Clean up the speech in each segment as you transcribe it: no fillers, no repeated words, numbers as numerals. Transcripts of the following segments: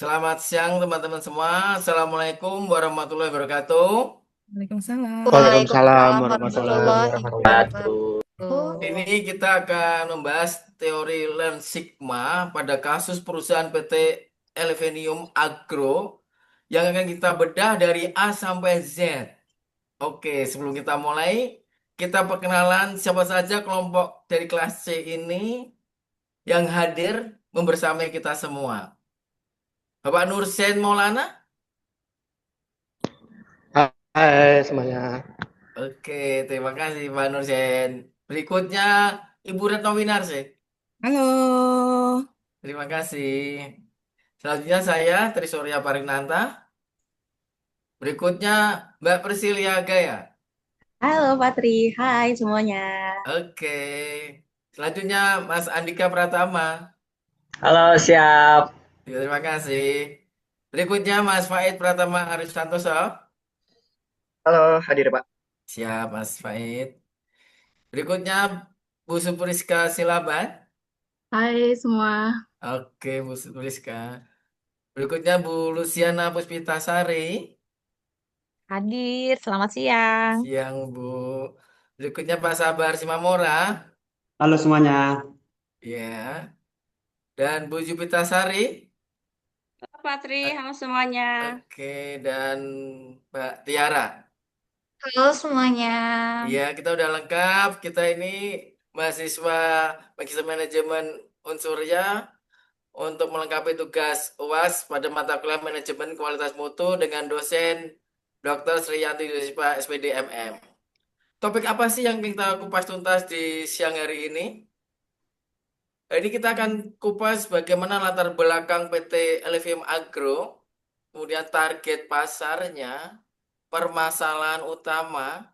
Selamat siang teman-teman semua. Assalamualaikum warahmatullahi wabarakatuh. Waalaikumsalam. Waalaikumsalam Waalaikumsalam warahmatullahi warahmatullahi wabarakatuh. wabarakatuh. Ini kita akan membahas teori Lean Sigma pada kasus perusahaan PT Elevenium Agro yang akan kita bedah dari A sampai Z. Oke, sebelum kita mulai, kita perkenalan siapa saja kelompok dari kelas C ini yang hadir membersamai kita semua. Bapak Nursen Maulana. Hai semuanya. Oke, terima kasih Pak Nursen. Berikutnya Ibu Retno Winarse. Halo. Terima kasih. Selanjutnya saya Trisurya Parinanta. Berikutnya Mbak Prisilia Gaya. Halo Patri, hai semuanya. Oke. Selanjutnya Mas Andika Pratama. Halo, siap. Ya, terima kasih. Berikutnya Mas Faid Pratama Arif Santoso. Halo, hadir Pak. Siap Mas Faid. Berikutnya Bu Supriska Silaban. Hai semua, Oke, Bu Supriska. Berikutnya Bu Luciana Puspitasari. hadir. Selamat siang. Siang, Bu. Berikutnya Pak Sabar Simamora. Halo semuanya. Ya. Dan Bu Jupitasari. Halo Patri, O- halo semuanya. Oke. Dan Mbak Tiara. Halo semuanya. Iya, kita udah lengkap. Kita ini mahasiswa Magister Manajemen Unsurya untuk melengkapi tugas UAS pada mata kuliah Manajemen Kualitas Mutu dengan dosen Dr. Sriyanti Yusfa SPD MM. Topik apa sih yang kita kupas tuntas di siang hari ini? Ini kita akan kupas bagaimana latar belakang PT Elevium Agro, kemudian target pasarnya, permasalahan utama,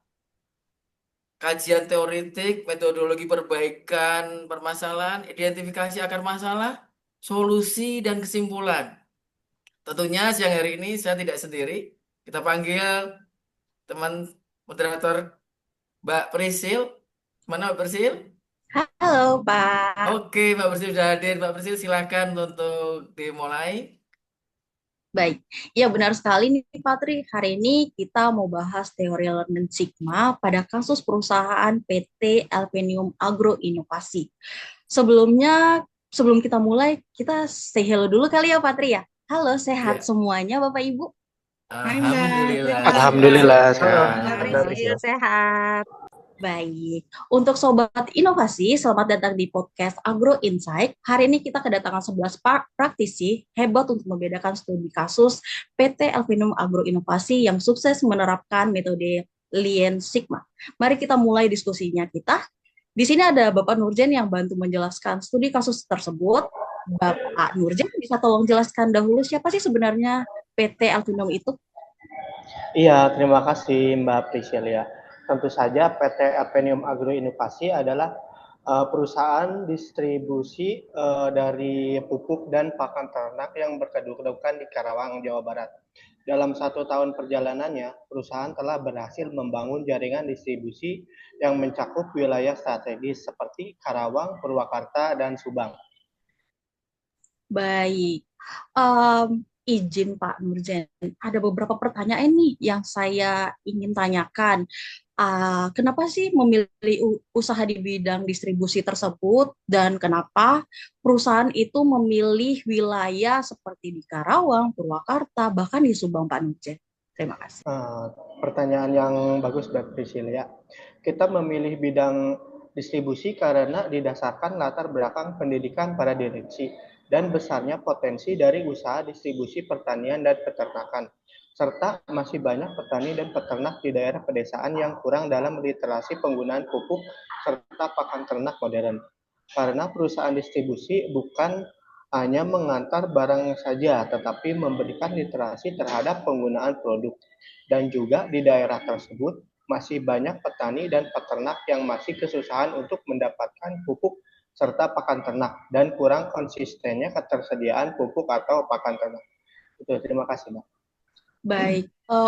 kajian teoritik, metodologi perbaikan permasalahan, identifikasi akar masalah, solusi, dan kesimpulan. Tentunya siang hari ini saya tidak sendiri. Kita panggil teman moderator Mbak Prisil. Mana Mbak Prisil? Halo Pak. Oke, Mbak Prisil sudah hadir. Mbak Prisil silakan untuk dimulai. Baik, ya benar sekali nih Patri. Hari ini kita mau bahas teori Lean Sigma pada kasus perusahaan PT Alpenium Agro Inovasi. Sebelum kita mulai, kita say hello dulu kali ya Patri ya. Halo, sehat Ya, semuanya Bapak Ibu? Hai Mbak, Alhamdulillah terima Alhamdulillah sehat. sehat. kasih. Mbak Prisil Priscil. sehat. Baik, untuk Sobat Inovasi, selamat datang di podcast Agro Insight. Hari ini kita kedatangan 11 praktisi hebat untuk membedakan studi kasus PT Alvinum Agro Inovasi yang sukses menerapkan metode Lean Sigma. Mari kita mulai diskusinya kita. Di sini ada Bapak Nurjen yang bantu menjelaskan studi kasus tersebut. Bapak Nurjen bisa tolong jelaskan dahulu siapa sih sebenarnya PT Alvinum itu? Iya, terima kasih Mbak Priscilia. Tentu saja PT Apenium Agro Inovasi adalah perusahaan distribusi dari pupuk dan pakan ternak yang berkedudukan di Karawang, Jawa Barat. Dalam 1 tahun perjalanannya, perusahaan telah berhasil membangun jaringan distribusi yang mencakup wilayah strategis seperti Karawang, Purwakarta, dan Subang. Baik, izin Pak Nurjen, ada beberapa pertanyaan nih yang saya ingin tanyakan. Kenapa sih memilih usaha di bidang distribusi tersebut dan kenapa perusahaan itu memilih wilayah seperti di Karawang, Purwakarta, bahkan di Subang, Pak Nurjen? Terima kasih. Pertanyaan yang bagus, Mbak Priscilia. Kita memilih bidang distribusi karena didasarkan latar belakang pendidikan para direksi dan besarnya potensi dari usaha distribusi pertanian dan peternakan, serta masih banyak petani dan peternak di daerah pedesaan yang kurang dalam literasi penggunaan pupuk serta pakan ternak modern. Karena perusahaan distribusi bukan hanya mengantar barang saja, tetapi memberikan literasi terhadap penggunaan produk. Dan juga di daerah tersebut masih banyak petani dan peternak yang masih kesusahan untuk mendapatkan pupuk serta pakan ternak dan kurang konsistennya ketersediaan pupuk atau pakan ternak. Itu, terima kasih, Mbak. Baik,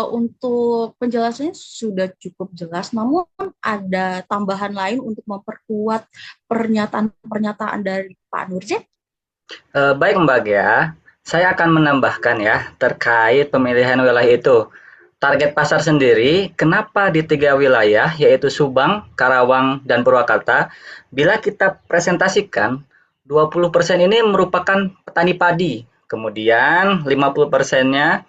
untuk penjelasannya sudah cukup jelas, namun ada tambahan lain untuk memperkuat pernyataan-pernyataan dari Pak Nurjen? Baik Mbak Gea, Saya akan menambahkan ya terkait pemilihan wilayah itu. Target pasar sendiri, kenapa di 3 wilayah yaitu Subang, Karawang, dan Purwakarta? Bila kita presentasikan, 20% ini merupakan petani padi, kemudian 50%-nya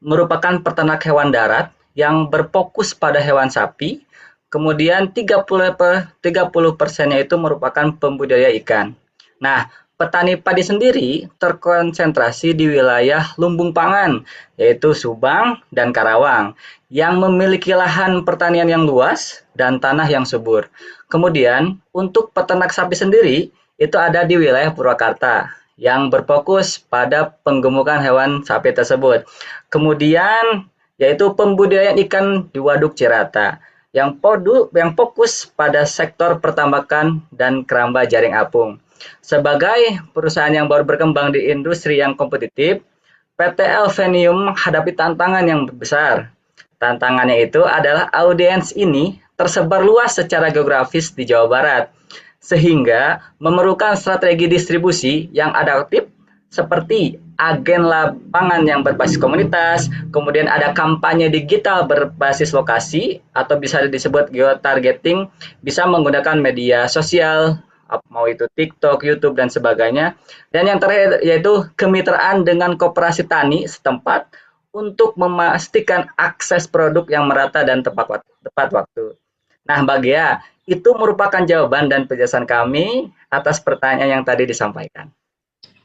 merupakan peternak hewan darat yang berfokus pada hewan sapi, kemudian 30%-nya itu merupakan pembudidaya ikan. Nah, petani padi sendiri terkonsentrasi di wilayah lumbung pangan, yaitu Subang dan Karawang, yang memiliki lahan pertanian yang luas dan tanah yang subur. Kemudian, untuk peternak sapi sendiri, itu ada di wilayah Purwakarta, yang berfokus pada penggemukan hewan sapi tersebut. Kemudian yaitu pembudidayaan ikan di Waduk Cirata yang fokus pada sektor pertambakan dan keramba jaring apung. Sebagai perusahaan yang baru berkembang di industri yang kompetitif, PT Elvenium menghadapi tantangan yang besar. Tantangannya itu adalah audiens ini tersebar luas secara geografis di Jawa Barat, sehingga memerlukan strategi distribusi yang adaptif seperti agen lapangan yang berbasis komunitas, kemudian ada kampanye digital berbasis lokasi atau bisa disebut geotargeting, bisa menggunakan media sosial, mau itu TikTok, YouTube, dan sebagainya. Dan yang terakhir yaitu kemitraan dengan koperasi tani setempat untuk memastikan akses produk yang merata dan tepat waktu. Nah, Mbak Gea, itu merupakan jawaban dan penjelasan kami atas pertanyaan yang tadi disampaikan.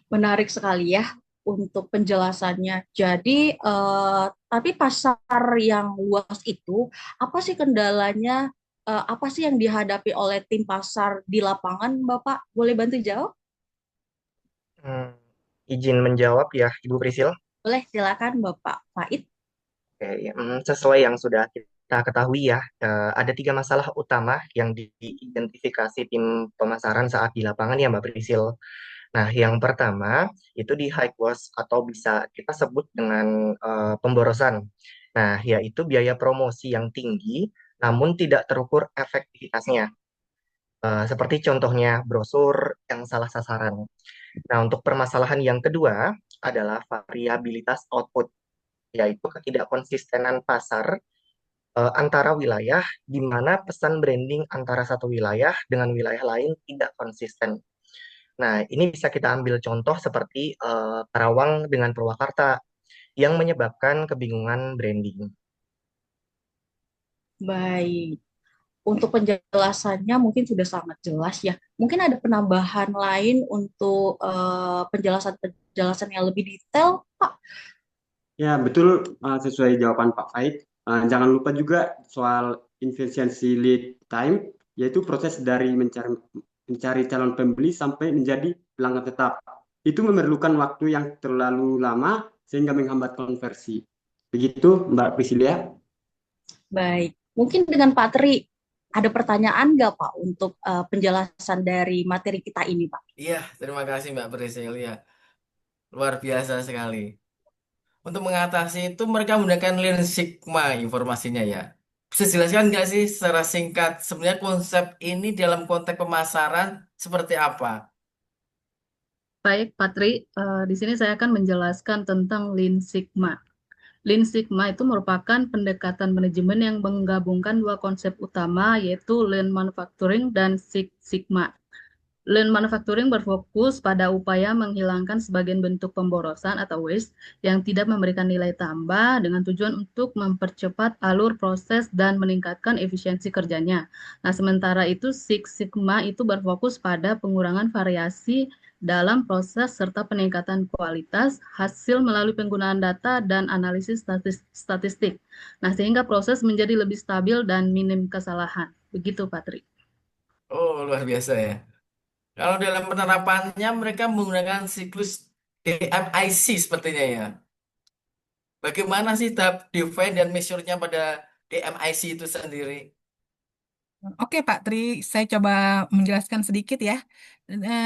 Menarik sekali ya untuk penjelasannya. Jadi, tapi pasar yang luas itu, apa sih kendalanya? Apa sih yang dihadapi oleh tim pasar di lapangan, Bapak? Boleh bantu jawab? Hmm, izin menjawab ya, Ibu Prisil. Boleh, silakan Bapak Faid. Oke, ya, sesuai yang sudah kita ketahui ya, ada 3 masalah utama yang diidentifikasi tim pemasaran saat di lapangan ya, Mbak Prisil. Nah, yang pertama itu di high cost atau bisa kita sebut dengan pemborosan. Nah, yaitu biaya promosi yang tinggi namun tidak terukur efektivitasnya. Seperti contohnya brosur yang salah sasaran. Nah, untuk permasalahan yang kedua adalah variabilitas output, yaitu ketidakkonsistenan pasar antara wilayah, di mana pesan branding antara satu wilayah dengan wilayah lain tidak konsisten. Nah, ini bisa kita ambil contoh seperti Karawang dengan Purwakarta yang menyebabkan kebingungan branding. Baik. Untuk penjelasannya mungkin sudah sangat jelas ya. Mungkin ada penambahan lain untuk penjelasan-penjelasan yang lebih detail, Pak? Ya, betul, sesuai jawaban Pak Faid. Jangan lupa juga soal efisiensi lead time, yaitu proses dari mencari calon pembeli sampai menjadi pelanggan tetap. Itu memerlukan waktu yang terlalu lama sehingga menghambat konversi. Begitu, Mbak Priscilia. Baik. Mungkin dengan Pak Tri, ada pertanyaan nggak Pak untuk penjelasan dari materi kita ini, Pak? Iya, terima kasih Mbak Priscilia. Luar biasa sekali. Untuk mengatasi itu mereka menggunakan Lean Sigma informasinya ya. Bisa jelaskan nggak sih secara singkat sebenarnya konsep ini dalam konteks pemasaran seperti apa? Baik, Patri. Di sini saya akan menjelaskan tentang Lean Sigma. Lean Sigma itu merupakan pendekatan manajemen yang menggabungkan dua konsep utama, yaitu Lean Manufacturing dan Six Sigma. Lean Manufacturing berfokus pada upaya menghilangkan sebagian bentuk pemborosan atau waste yang tidak memberikan nilai tambah dengan tujuan untuk mempercepat alur proses dan meningkatkan efisiensi kerjanya. Nah, sementara itu Six Sigma itu berfokus pada pengurangan variasi dalam proses serta peningkatan kualitas hasil melalui penggunaan data dan analisis statistik. Nah, sehingga proses menjadi lebih stabil dan minim kesalahan. Begitu, Patri. Oh, luar biasa ya. Kalau dalam penerapannya mereka menggunakan siklus DMIC sepertinya ya. Bagaimana sih tahap define dan measure-nya pada DMIC itu sendiri? Oke, Pak Tri, saya coba menjelaskan sedikit ya.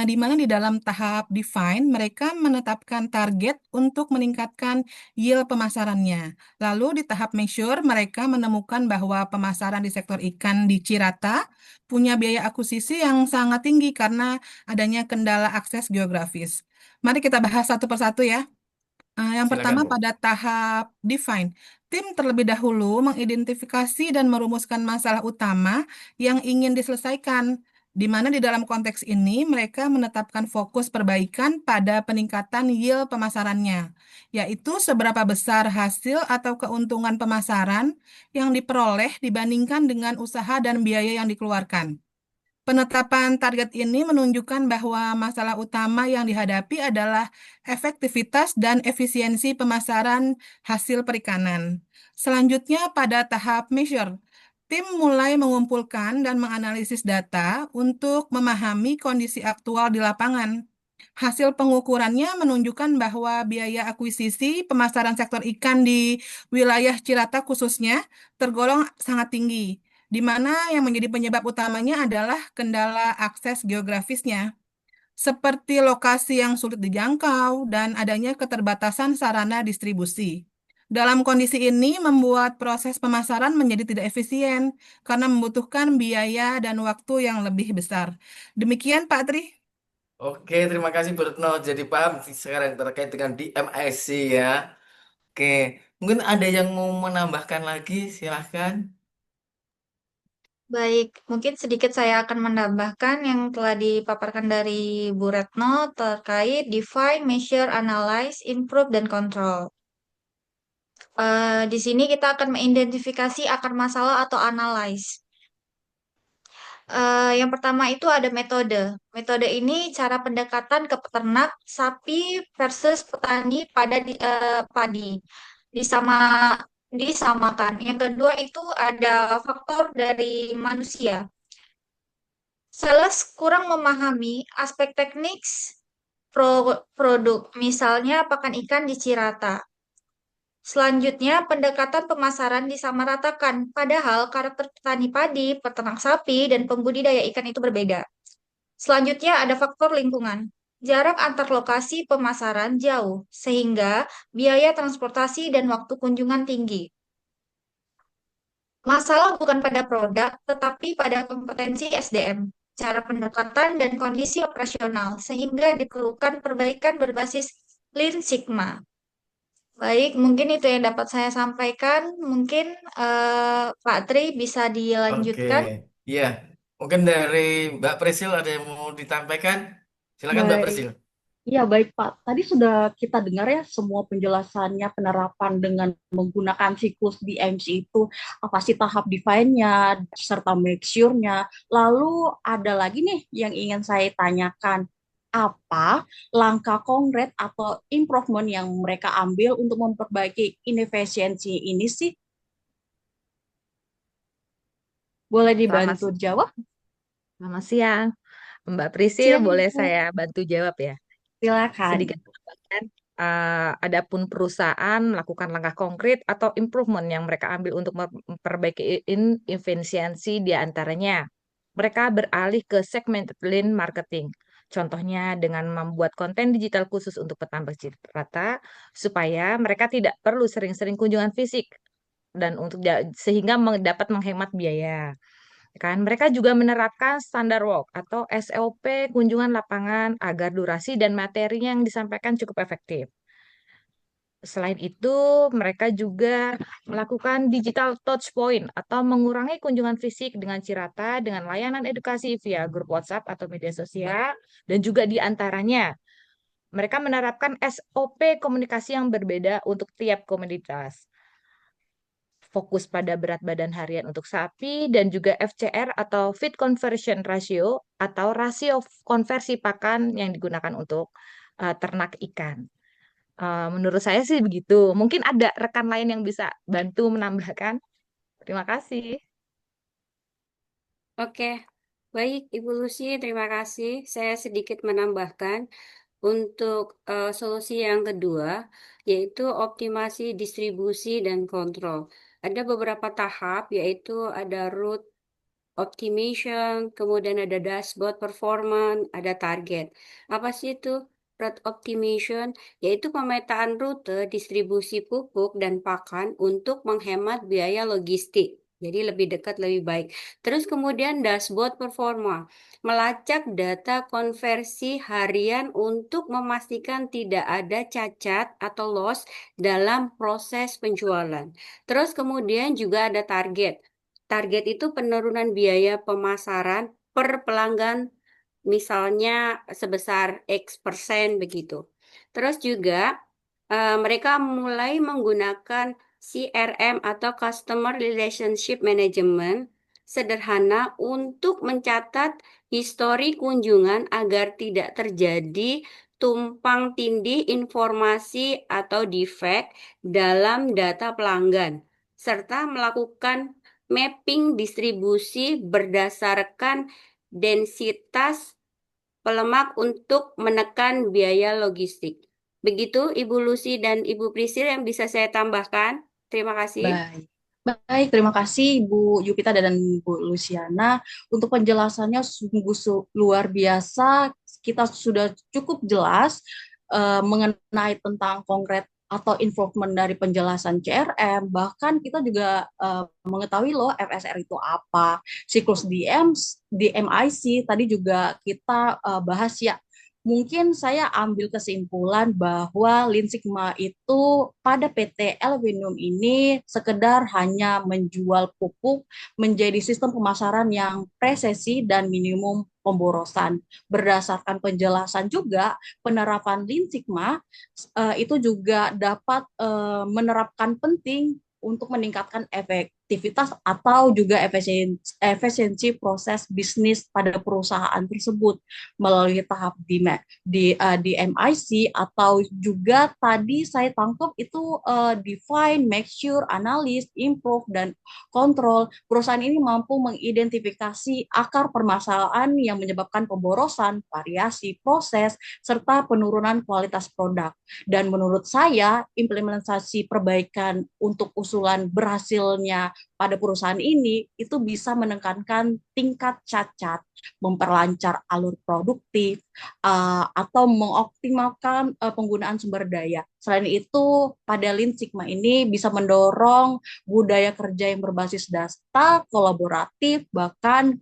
Di mana di dalam tahap define, mereka menetapkan target untuk meningkatkan yield pemasarannya. Lalu di tahap measure, mereka menemukan bahwa pemasaran di sektor ikan di Cirata punya biaya akuisisi yang sangat tinggi karena adanya kendala akses geografis. Mari kita bahas satu persatu ya. Yang Silakan, pertama Bu. pada tahap define. Tim terlebih dahulu mengidentifikasi dan merumuskan masalah utama yang ingin diselesaikan, di mana di dalam konteks ini mereka menetapkan fokus perbaikan pada peningkatan yield pemasarannya, yaitu seberapa besar hasil atau keuntungan pemasaran yang diperoleh dibandingkan dengan usaha dan biaya yang dikeluarkan. Penetapan target ini menunjukkan bahwa masalah utama yang dihadapi adalah efektivitas dan efisiensi pemasaran hasil perikanan. Selanjutnya, pada tahap measure, tim mulai mengumpulkan dan menganalisis data untuk memahami kondisi aktual di lapangan. Hasil pengukurannya menunjukkan bahwa biaya akuisisi pemasaran sektor ikan di wilayah Cirata khususnya tergolong sangat tinggi, di mana yang menjadi penyebab utamanya adalah kendala akses geografisnya, seperti lokasi yang sulit dijangkau dan adanya keterbatasan sarana distribusi. Dalam kondisi ini membuat proses pemasaran menjadi tidak efisien karena membutuhkan biaya dan waktu yang lebih besar. Demikian, Pak Tri. Oke, terima kasih Bu Retno. Jadi paham sih sekarang terkait dengan DMIC ya. Oke, mungkin ada yang mau menambahkan lagi, silahkan. Baik, mungkin sedikit saya akan menambahkan yang telah dipaparkan dari Bu Retno terkait define, measure, analyze, improve, dan control. Di sini kita akan mengidentifikasi akar masalah atau analyze. Yang pertama itu ada metode. Metode ini cara pendekatan ke peternak sapi versus petani pada padi. Disama disamakan. Yang kedua itu ada faktor dari manusia. Sales kurang memahami aspek teknis produk, misalnya pakan ikan di Cirata. Selanjutnya, pendekatan pemasaran disamaratakan, padahal karakter petani padi, peternak sapi, dan pembudidaya ikan itu berbeda. Selanjutnya, ada faktor lingkungan. Jarak antar lokasi pemasaran jauh, sehingga biaya transportasi dan waktu kunjungan tinggi. Masalah bukan pada produk, tetapi pada kompetensi SDM, cara pendekatan, dan kondisi operasional, sehingga diperlukan perbaikan berbasis Lean Sigma. Baik, mungkin itu yang dapat saya sampaikan. Mungkin Pak Tri bisa Oke, dilanjutkan. iya. Mungkin dari Mbak Prisil ada yang mau ditampaikan? Silakan Mbak Baik. Prisil. Iya, baik Pak. Tadi sudah kita dengar ya semua penjelasannya penerapan dengan menggunakan siklus DMC itu, apa sih tahap define-nya, serta make sure-nya. Lalu ada lagi nih yang ingin saya tanyakan. Apa langkah konkret atau improvement yang mereka ambil untuk memperbaiki inefisiensi ini sih? Boleh Selamat, dibantu jawab? selamat siang. Mbak Prisil, Siang, boleh Ibu. saya bantu jawab ya? Silakan. Sedikit menambahkan, adapun perusahaan melakukan langkah konkret atau improvement yang mereka ambil untuk memperbaiki efisiensi di antaranya. Mereka beralih ke segmented lean marketing. Contohnya dengan membuat konten digital khusus untuk petambak rata supaya mereka tidak perlu sering-sering kunjungan fisik dan sehingga dapat menghemat biaya. Kan mereka juga menerapkan standar work atau SOP kunjungan lapangan agar durasi dan materinya yang disampaikan cukup efektif. Selain itu, mereka juga melakukan digital touch point atau mengurangi kunjungan fisik dengan Cirata dengan layanan edukasi via grup WhatsApp atau media sosial, dan juga di antaranya mereka menerapkan SOP komunikasi yang berbeda untuk tiap komoditas. Fokus pada berat badan harian untuk sapi dan juga FCR atau feed conversion ratio atau rasio konversi pakan yang digunakan untuk ternak ikan. Menurut saya sih begitu. Mungkin ada rekan lain yang bisa bantu menambahkan. Terima kasih. Oke, baik Ibu Lucy, terima kasih. Saya sedikit menambahkan untuk solusi yang kedua, yaitu optimasi distribusi dan kontrol. Ada beberapa tahap, yaitu ada route optimization, kemudian ada dashboard performance, ada target. Apa sih itu? Route optimization, yaitu pemetaan rute distribusi pupuk dan pakan untuk menghemat biaya logistik. Jadi lebih dekat, lebih baik. Terus kemudian dashboard performa, melacak data konversi harian untuk memastikan tidak ada cacat atau loss dalam proses penjualan. Terus kemudian juga ada target. Target itu penurunan biaya pemasaran per pelanggan, misalnya sebesar X% begitu. Terus juga mereka mulai menggunakan CRM atau Customer Relationship Management sederhana untuk mencatat histori kunjungan agar tidak terjadi tumpang tindih informasi atau defect dalam data pelanggan, serta melakukan mapping distribusi berdasarkan densitas pelemak untuk menekan biaya logistik. Begitu Ibu Lucy dan Ibu Prisil yang bisa saya tambahkan. Terima kasih. Baik. Baik, terima kasih Ibu Yupita dan Bu Luciana untuk penjelasannya sungguh luar biasa. Kita sudah cukup jelas mengenai tentang konkret atau improvement dari penjelasan CRM. Bahkan kita juga mengetahui loh FSR itu apa, siklus DMIC tadi juga kita bahas ya. Mungkin saya ambil kesimpulan bahwa Lean Sigma itu pada PT Elvinum ini sekedar hanya menjual pupuk menjadi sistem pemasaran yang presisi dan minimum pemborosan. Berdasarkan penjelasan juga, penerapan Lean Sigma itu juga dapat menerapkan penting untuk meningkatkan efektivitas atau juga efisiensi proses bisnis pada perusahaan tersebut melalui tahap DMIC atau juga tadi saya tangkap itu define, make sure, analysis, improve, dan kontrol. Perusahaan ini mampu mengidentifikasi akar permasalahan yang menyebabkan pemborosan, variasi proses, serta penurunan kualitas produk. Dan menurut saya, implementasi perbaikan untuk usulan berhasilnya pada perusahaan ini itu bisa menekankan tingkat cacat, memperlancar alur produktif, atau mengoptimalkan penggunaan sumber daya. Selain itu, pada Lean Sigma ini bisa mendorong budaya kerja yang berbasis data, kolaboratif, bahkan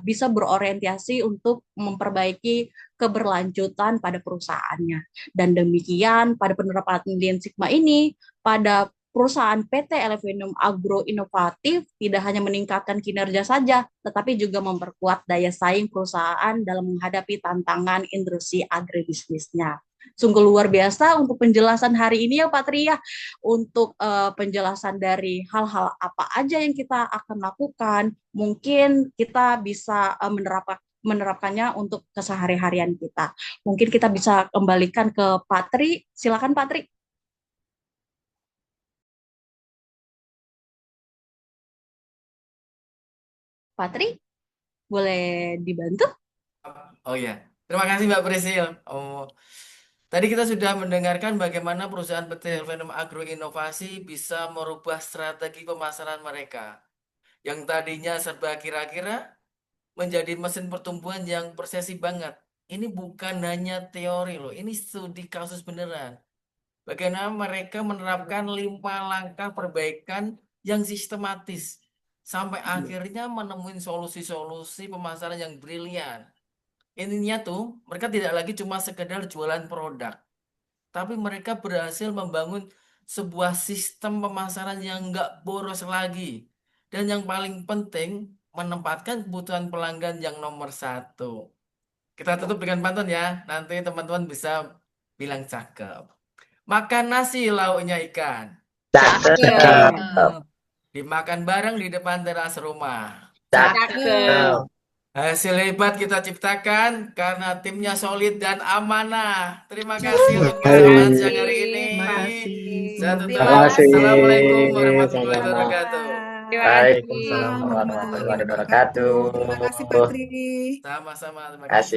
bisa berorientasi untuk memperbaiki keberlanjutan pada perusahaannya. Dan demikian pada penerapan Lean Sigma ini, pada perusahaan PT Elvinum Agro Inovatif tidak hanya meningkatkan kinerja saja, tetapi juga memperkuat daya saing perusahaan dalam menghadapi tantangan industri agribisnisnya. Sungguh luar biasa untuk penjelasan hari ini ya Pak Tri ya, untuk penjelasan dari hal-hal apa aja yang kita akan lakukan. Mungkin kita bisa menerapkannya untuk kesehari-harian kita. Mungkin kita bisa kembalikan ke Pak Tri. Silakan Pak Tri. Patri, boleh dibantu? Oh ya, terima kasih Mbak Prisil. Oh, tadi kita sudah mendengarkan bagaimana perusahaan PT Elvinum Agro Inovasi bisa merubah strategi pemasaran mereka. Yang tadinya serba kira-kira menjadi mesin pertumbuhan yang presisi banget. Ini bukan hanya teori loh, ini studi kasus beneran. Bagaimana mereka menerapkan 5 langkah perbaikan yang sistematis sampai akhirnya menemukan solusi-solusi pemasaran yang brilian. Ininya tuh mereka tidak lagi cuma sekedar jualan produk, tapi mereka berhasil membangun sebuah sistem pemasaran yang nggak boros lagi. Dan yang paling penting, menempatkan kebutuhan pelanggan yang nomor 1. Kita tutup dengan pantun ya, nanti teman-teman bisa bilang cakep. Makan nasi lauknya ikan, Cakep. dimakan bareng di depan teras rumah. Cakep. Hasil hebat kita ciptakan karena timnya solid dan amanah. Terima kasih untuk kebersamaan siang hari ini. Terima kasih. Saya tutup. Terima kasih. Assalamualaikum warahmatullahi Sama-sama. wabarakatuh. Terima kasih. Waalaikumsalam Waalaikumsalam warahmatullahi warahmatullahi wabarakatuh. wabarakatuh. Terima kasih Patri. Sama-sama. Terima Kasih. kasih.